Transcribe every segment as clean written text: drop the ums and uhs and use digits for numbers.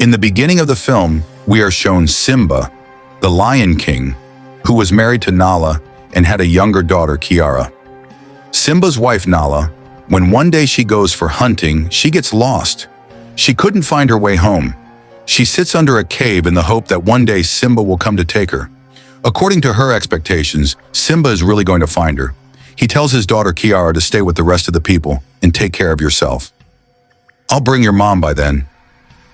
In the beginning of the film, we are shown Simba, the Lion King, who was married to Nala and had a younger daughter, Kiara. Simba's wife, Nala, when one day she goes for hunting, she gets lost. She couldn't find her way home. She sits under a cave in the hope that one day Simba will come to take her. According to her expectations, Simba is really going to find her. He tells his daughter Kiara to stay with the rest of the people and take care of yourself. I'll bring your mom by then.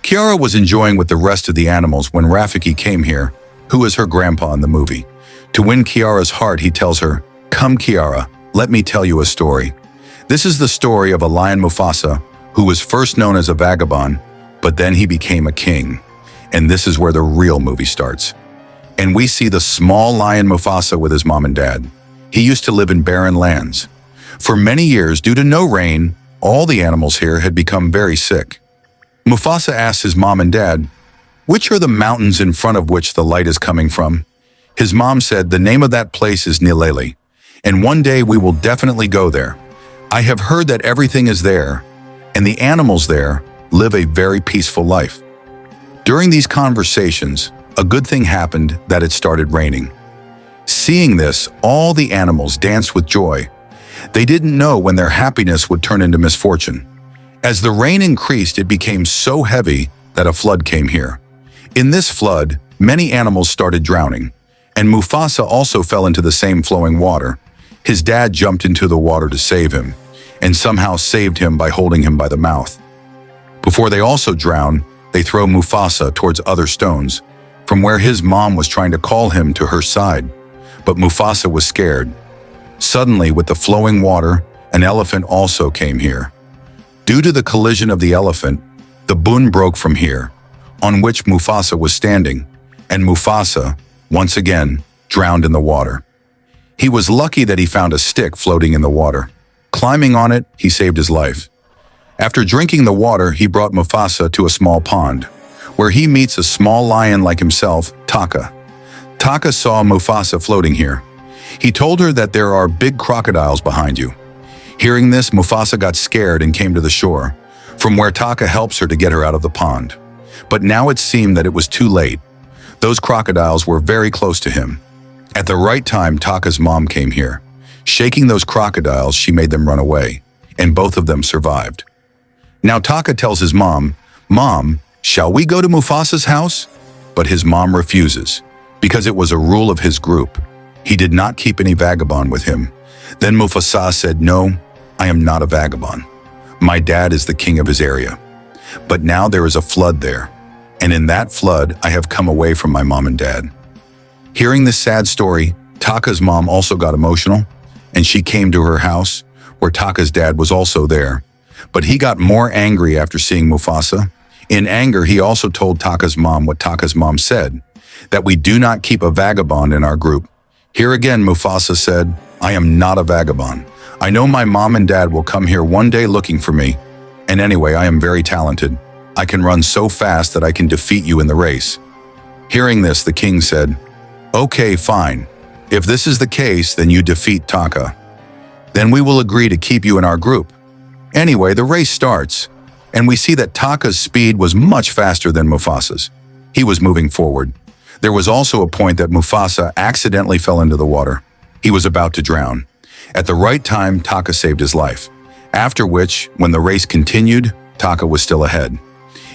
Kiara was enjoying with the rest of the animals when Rafiki came here, who is her grandpa in the movie. To win Kiara's heart, he tells her, "Come, Kiara, let me tell you a story." This is the story of a lion, Mufasa, who was first known as a vagabond, but then he became a king. And this is where the real movie starts. And we see the small lion Mufasa with his mom and dad. He used to live in barren lands. For many years, due to no rain, all the animals here had become very sick. Mufasa asked his mom and dad, "Which are the mountains in front of which the light is coming from?" His mom said, "The name of that place is Nileli, and one day we will definitely go there. I have heard that everything is there, and the animals there live a very peaceful life." During these conversations, a good thing happened that it started raining. Seeing this, all the animals danced with joy. They didn't know when their happiness would turn into misfortune. As the rain increased, it became so heavy that a flood came here. In this flood, many animals started drowning, and Mufasa also fell into the same flowing water. His dad jumped into the water to save him, and somehow saved him by holding him by the mouth. Before they also drown, they throw Mufasa towards other stones, from where his mom was trying to call him to her side. But Mufasa was scared. Suddenly, with the flowing water, an elephant also came here. Due to the collision of the elephant, the bund broke from here, on which Mufasa was standing, and Mufasa, once again, drowned in the water. He was lucky that he found a stick floating in the water. Climbing on it, he saved his life. After drinking the water, he brought Mufasa to a small pond, where he meets a small lion like himself, Taka. Taka saw Mufasa floating here. He told her that there are big crocodiles behind you. Hearing this, Mufasa got scared and came to the shore, from where Taka helps her to get her out of the pond. But now it seemed that it was too late. Those crocodiles were very close to him. At the right time, Taka's mom came here. Shaking those crocodiles, she made them run away, and both of them survived. Now Taka tells his mom, "Mom, shall we go to Mufasa's house?" But his mom refuses, because it was a rule of his group. He did not keep any vagabond with him. Then Mufasa said, "No, I am not a vagabond. My dad is the king of his area. But now there is a flood there, and in that flood I have come away from my mom and dad." Hearing this sad story, Taka's mom also got emotional, and she came to her house, where Taka's dad was also there. But he got more angry after seeing Mufasa. In anger, he also told Taka's mom what Taka's mom said, that we do not keep a vagabond in our group. Here again, Mufasa said, "I am not a vagabond. I know my mom and dad will come here one day looking for me. And anyway, I am very talented. I can run so fast that I can defeat you in the race." Hearing this, the king said, "Okay, fine. If this is the case, then you defeat Taka. Then we will agree to keep you in our group." Anyway, the race starts, and we see that Taka's speed was much faster than Mufasa's. He was moving forward. There was also a point that Mufasa accidentally fell into the water. He was about to drown. At the right time, Taka saved his life. After which, when the race continued, Taka was still ahead.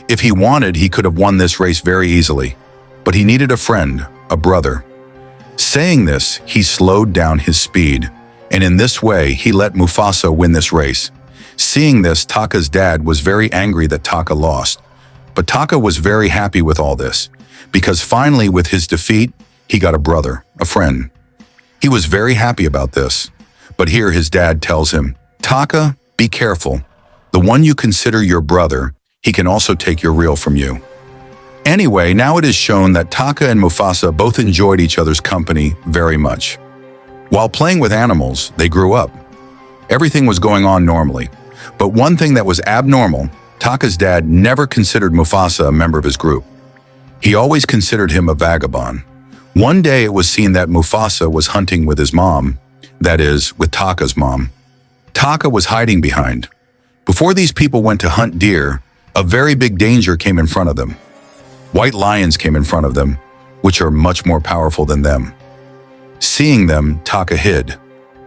If he wanted, he could have won this race very easily. But he needed a friend, a brother. Saying this, he slowed down his speed, and in this way, he let Mufasa win this race. Seeing this, Taka's dad was very angry that Taka lost. But Taka was very happy with all this, because finally, with his defeat, he got a brother, a friend. He was very happy about this. But here his dad tells him, "Taka, be careful. The one you consider your brother, he can also take your reel from you." Anyway, now it is shown that Taka and Mufasa both enjoyed each other's company very much. While playing with animals, they grew up. Everything was going on normally. But one thing that was abnormal, Taka's dad never considered Mufasa a member of his group. He always considered him a vagabond. One day it was seen that Mufasa was hunting with his mom, that is, with Taka's mom. Taka was hiding behind. Before these people went to hunt deer, a very big danger came in front of them. White lions came in front of them, which are much more powerful than them. Seeing them, Taka hid,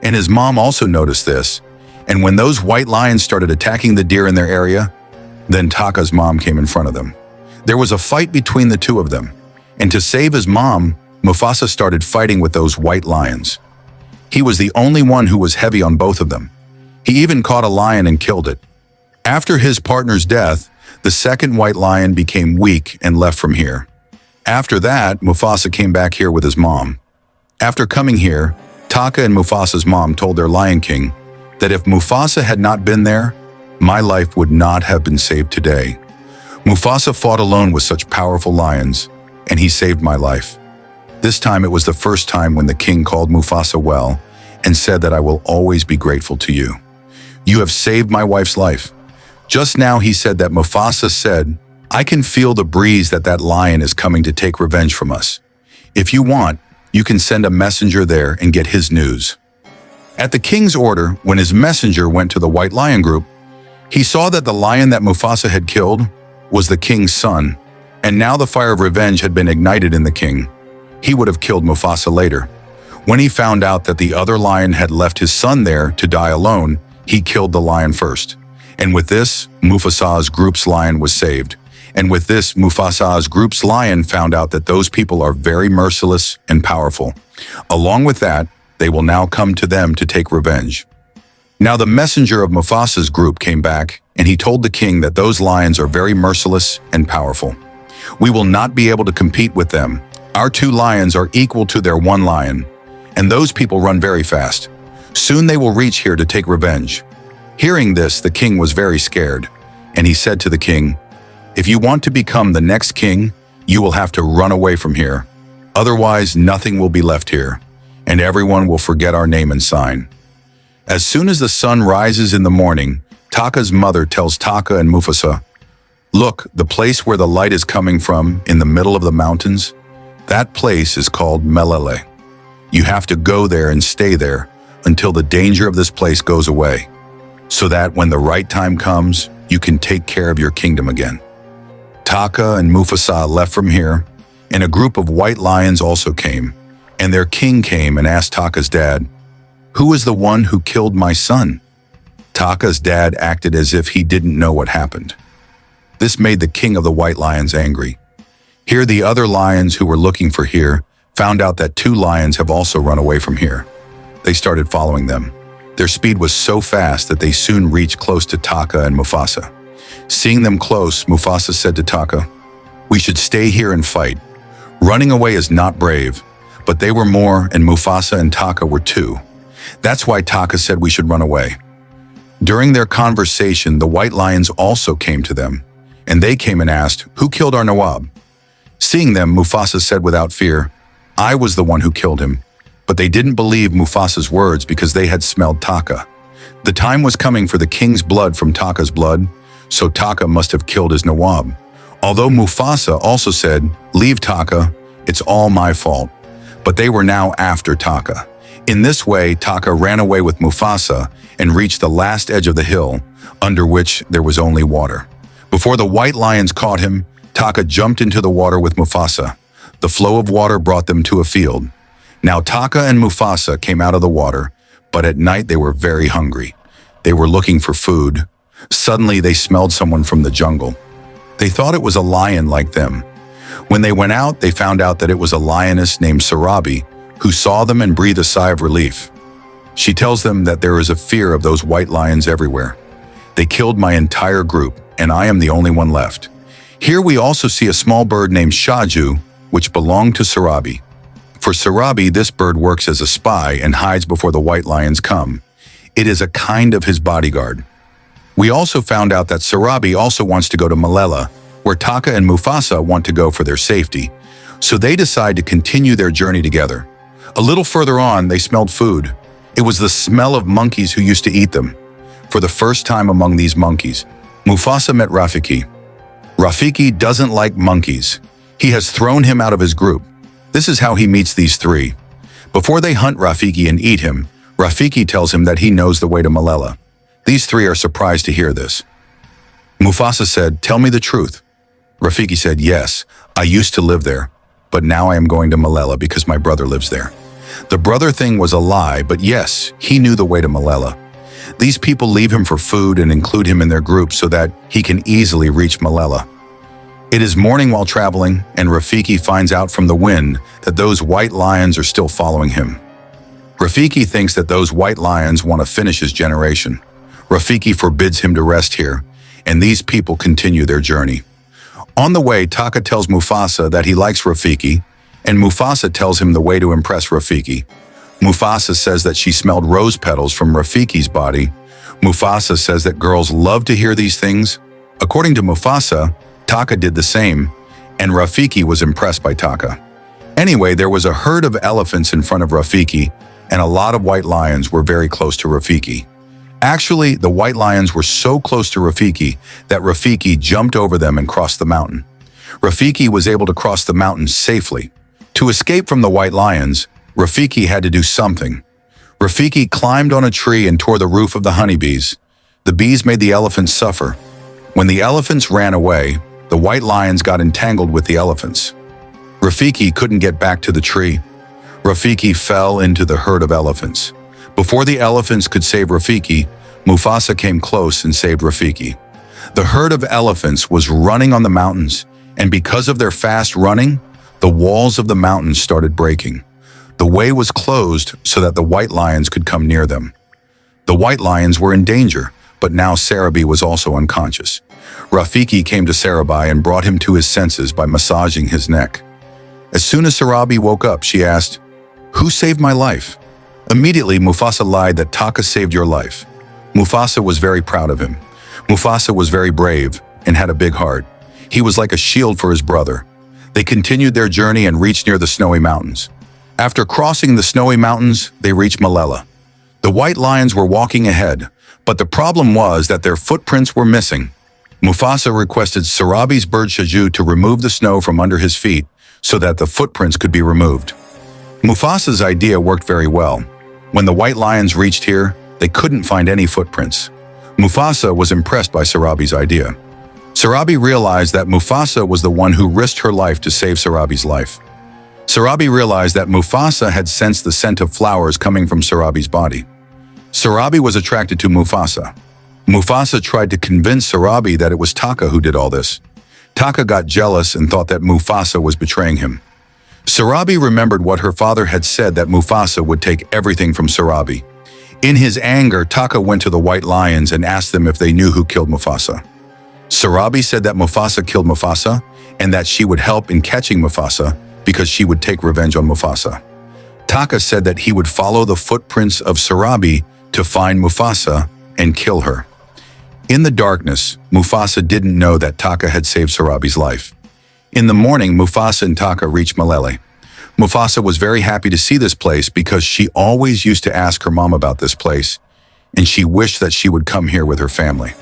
and his mom also noticed this, and when those white lions started attacking the deer in their area, then Taka's mom came in front of them. There was a fight between the two of them, and to save his mom, Mufasa started fighting with those white lions. He was the only one who was heavy on both of them. He even caught a lion and killed it. After his partner's death, the second white lion became weak and left from here. After that, Mufasa came back here with his mom. After coming here, Taka and Mufasa's mom told their Lion King that if Mufasa had not been there, my life would not have been saved today. Mufasa fought alone with such powerful lions, and he saved my life. This time it was the first time when the king called Mufasa well and said that I will always be grateful to you. You have saved my wife's life. Just now he said that Mufasa said, I can feel the breeze that lion is coming to take revenge from us. If you want, you can send a messenger there and get his news. At the king's order, when his messenger went to the White Lion group, he saw that the lion that Mufasa had killed was the king's son, and now the fire of revenge had been ignited in the king. He would have killed Mufasa later. When he found out that the other lion had left his son there to die alone, he killed the lion first. And with this, Mufasa's group's lion was saved. And with this, Mufasa's group's lion found out that those people are very merciless and powerful. Along with that, they will now come to them to take revenge. Now the messenger of Mufasa's group came back, and he told the king that those lions are very merciless and powerful. We will not be able to compete with them. Our two lions are equal to their one lion, and those people run very fast. Soon they will reach here to take revenge. Hearing this, the king was very scared, and he said to the king, if you want to become the next king, you will have to run away from here. Otherwise, nothing will be left here, and everyone will forget our name and sign. As soon as the sun rises in the morning, Taka's mother tells Taka and Mufasa, look, the place where the light is coming from in the middle of the mountains, that place is called Melele. You have to go there and stay there until the danger of this place goes away, so that when the right time comes, you can take care of your kingdom again. Taka and Mufasa left from here, and a group of white lions also came, and their king came and asked Taka's dad, who is the one who killed my son? Taka's dad acted as if he didn't know what happened. This made the king of the white lions angry. Here the other lions who were looking for here found out that two lions have also run away from here. They started following them. Their speed was so fast that they soon reached close to Taka and Mufasa. Seeing them close, Mufasa said to Taka, we should stay here and fight. Running away is not brave, but they were more and Mufasa and Taka were two. That's why Taka said we should run away. During their conversation, the white lions also came to them, and they came and asked, who killed our Nawab? Seeing them, Mufasa said without fear, I was the one who killed him. But they didn't believe Mufasa's words because they had smelled Taka. The time was coming for the king's blood from Taka's blood, so Taka must have killed his Nawab. Although Mufasa also said, leave Taka, it's all my fault. But they were now after Taka. In this way, Taka ran away with Mufasa and reached the last edge of the hill, under which there was only water. Before the white lions caught him, Taka jumped into the water with Mufasa. The flow of water brought them to a field. Now Taka and Mufasa came out of the water, but at night they were very hungry. They were looking for food. Suddenly they smelled someone from the jungle. They thought it was a lion like them. When they went out, they found out that it was a lioness named Sarabi, who saw them and breathed a sigh of relief. She tells them that there is a fear of those white lions everywhere. They killed my entire group, and I am the only one left. Here we also see a small bird named Shaju, which belonged to Sarabi. For Sarabi, this bird works as a spy and hides before the white lions come. It is a kind of his bodyguard. We also found out that Sarabi also wants to go to Melele, where Taka and Mufasa want to go for their safety. So they decide to continue their journey together. A little further on, they smelled food. It was the smell of monkeys who used to eat them. For the first time among these monkeys, Mufasa met Rafiki. Rafiki doesn't like monkeys. He has thrown him out of his group. This is how he meets these three. Before they hunt Rafiki and eat him, Rafiki tells him that he knows the way to Melele. These three are surprised to hear this. Mufasa said, tell me the truth. Rafiki said, "Yes, I used to live there, but now I am going to Malala because my brother lives there." The brother thing was a lie, but yes, he knew the way to Malala. These people leave him for food and include him in their group so that he can easily reach Malala. It is morning while traveling, and Rafiki finds out from the wind that those white lions are still following him. Rafiki thinks that those white lions want to finish his generation. Rafiki forbids him to rest here, and these people continue their journey. On the way, Taka tells Mufasa that he likes Rafiki, and Mufasa tells him the way to impress Rafiki. Mufasa says that she smelled rose petals from Rafiki's body. Mufasa says that girls love to hear these things. According to Mufasa, Taka did the same, and Rafiki was impressed by Taka. Anyway, there was a herd of elephants in front of Rafiki, and a lot of white lions were very close to Rafiki. Actually, the white lions were so close to Rafiki that Rafiki jumped over them and crossed the mountain. Rafiki was able to cross the mountain safely. To escape from the white lions, Rafiki had to do something. Rafiki climbed on a tree and tore the roof of the honeybees. The bees made the elephants suffer. When the elephants ran away, the white lions got entangled with the elephants. Rafiki couldn't get back to the tree. Rafiki fell into the herd of elephants. Before the elephants could save Rafiki, Mufasa came close and saved Rafiki. The herd of elephants was running on the mountains, and because of their fast running, the walls of the mountains started breaking. The way was closed so that the white lions could come near them. The white lions were in danger, but now Sarabi was also unconscious. Rafiki came to Sarabi and brought him to his senses by massaging his neck. As soon as Sarabi woke up, she asked, "Who saved my life?" Immediately, Mufasa lied that Taka saved your life. Mufasa was very proud of him. Mufasa was very brave and had a big heart. He was like a shield for his brother. They continued their journey and reached near the snowy mountains. After crossing the snowy mountains, they reached Malala. The white lions were walking ahead, but the problem was that their footprints were missing. Mufasa requested Sarabi's bird Shaju to remove the snow from under his feet so that the footprints could be removed. Mufasa's idea worked very well. When the white lions reached here, they couldn't find any footprints. Mufasa was impressed by Sarabi's idea. Sarabi realized that Mufasa was the one who risked her life to save Sarabi's life. Sarabi realized that Mufasa had sensed the scent of flowers coming from Sarabi's body. Sarabi was attracted to Mufasa. Mufasa tried to convince Sarabi that it was Taka who did all this. Taka got jealous and thought that Mufasa was betraying him. Sarabi remembered what her father had said, that Mufasa would take everything from Sarabi. In his anger, Taka went to the white lions and asked them if they knew who killed Mufasa. Sarabi said that Mufasa killed Mufasa and that she would help in catching Mufasa because she would take revenge on Mufasa. Taka said that he would follow the footprints of Sarabi to find Mufasa and kill her. In the darkness, Mufasa didn't know that Taka had saved Sarabi's life. In the morning, Mufasa and Taka reached Malele. Mufasa was very happy to see this place because she always used to ask her mom about this place, and she wished that she would come here with her family.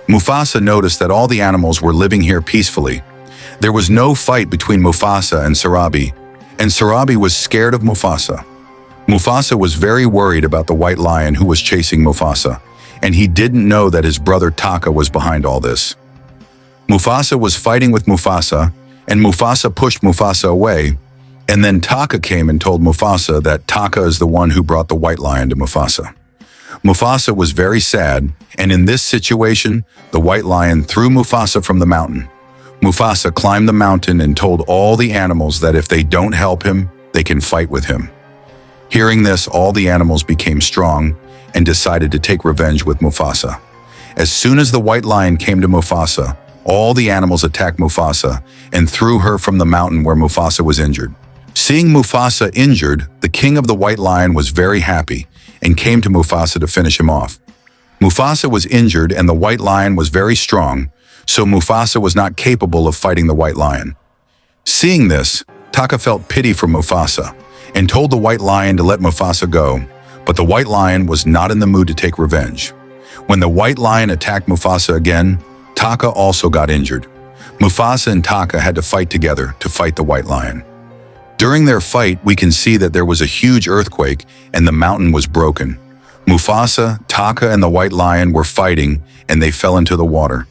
Mufasa noticed that all the animals were living here peacefully. There was no fight between Mufasa and Sarabi was scared of Mufasa. Mufasa was very worried about the white lion who was chasing Mufasa, and he didn't know that his brother Taka was behind all this. Mufasa was fighting with Mufasa, and Mufasa pushed Mufasa away, and then Taka came and told Mufasa that Taka is the one who brought the white lion to Mufasa. Mufasa was very sad, and in this situation, the white lion threw Mufasa from the mountain. Mufasa climbed the mountain and told all the animals that if they don't help him, they can fight with him. Hearing this, all the animals became strong and decided to take revenge with Mufasa. As soon as the white lion came to Mufasa, all the animals attacked Mufasa and threw her from the mountain where Mufasa was injured. Seeing Mufasa injured, the king of the white lion was very happy and came to Mufasa to finish him off. Mufasa was injured and the white lion was very strong, so Mufasa was not capable of fighting the white lion. Seeing this, Taka felt pity for Mufasa and told the white lion to let Mufasa go, but the white lion was not in the mood to take revenge. When the white lion attacked Mufasa again, Taka also got injured. Mufasa and Taka had to fight together to fight the white lion. During their fight, we can see that there was a huge earthquake and the mountain was broken. Mufasa, Taka, and the white lion were fighting and they fell into the water.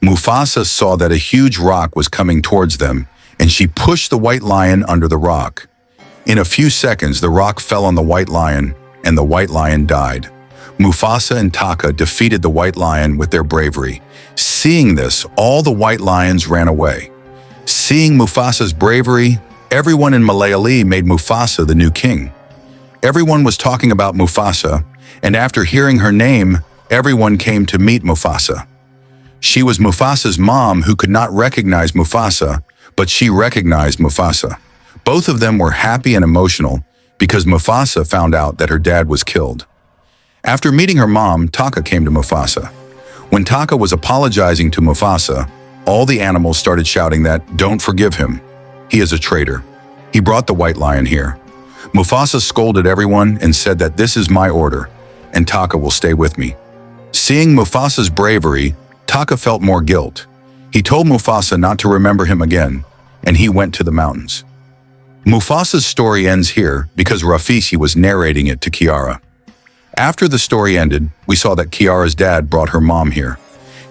Mufasa saw that a huge rock was coming towards them, and she pushed the white lion under the rock. In a few seconds, the rock fell on the white lion, and the white lion died. Mufasa and Taka defeated the white lion with their bravery. Seeing this, all the white lions ran away. Seeing Mufasa's bravery, everyone in Malayali made Mufasa the new king. Everyone was talking about Mufasa, and after hearing her name, everyone came to meet Mufasa. She was Mufasa's mom who could not recognize Mufasa, but she recognized Mufasa. Both of them were happy and emotional because Mufasa found out that her dad was killed. After meeting her mom, Taka came to Mufasa. When Taka was apologizing to Mufasa, all the animals started shouting that, "Don't forgive him. He is a traitor. He brought the white lion here." Mufasa scolded everyone and said that this is my order, and Taka will stay with me. Seeing Mufasa's bravery, Taka felt more guilt. He told Mufasa not to remember him again, and he went to the mountains. Mufasa's story ends here because Rafiki was narrating it to Kiara. After the story ended, we saw that Kiara's dad brought her mom here.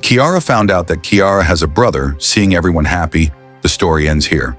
Kiara found out that Kiara has a brother. Seeing everyone happy, the story ends here.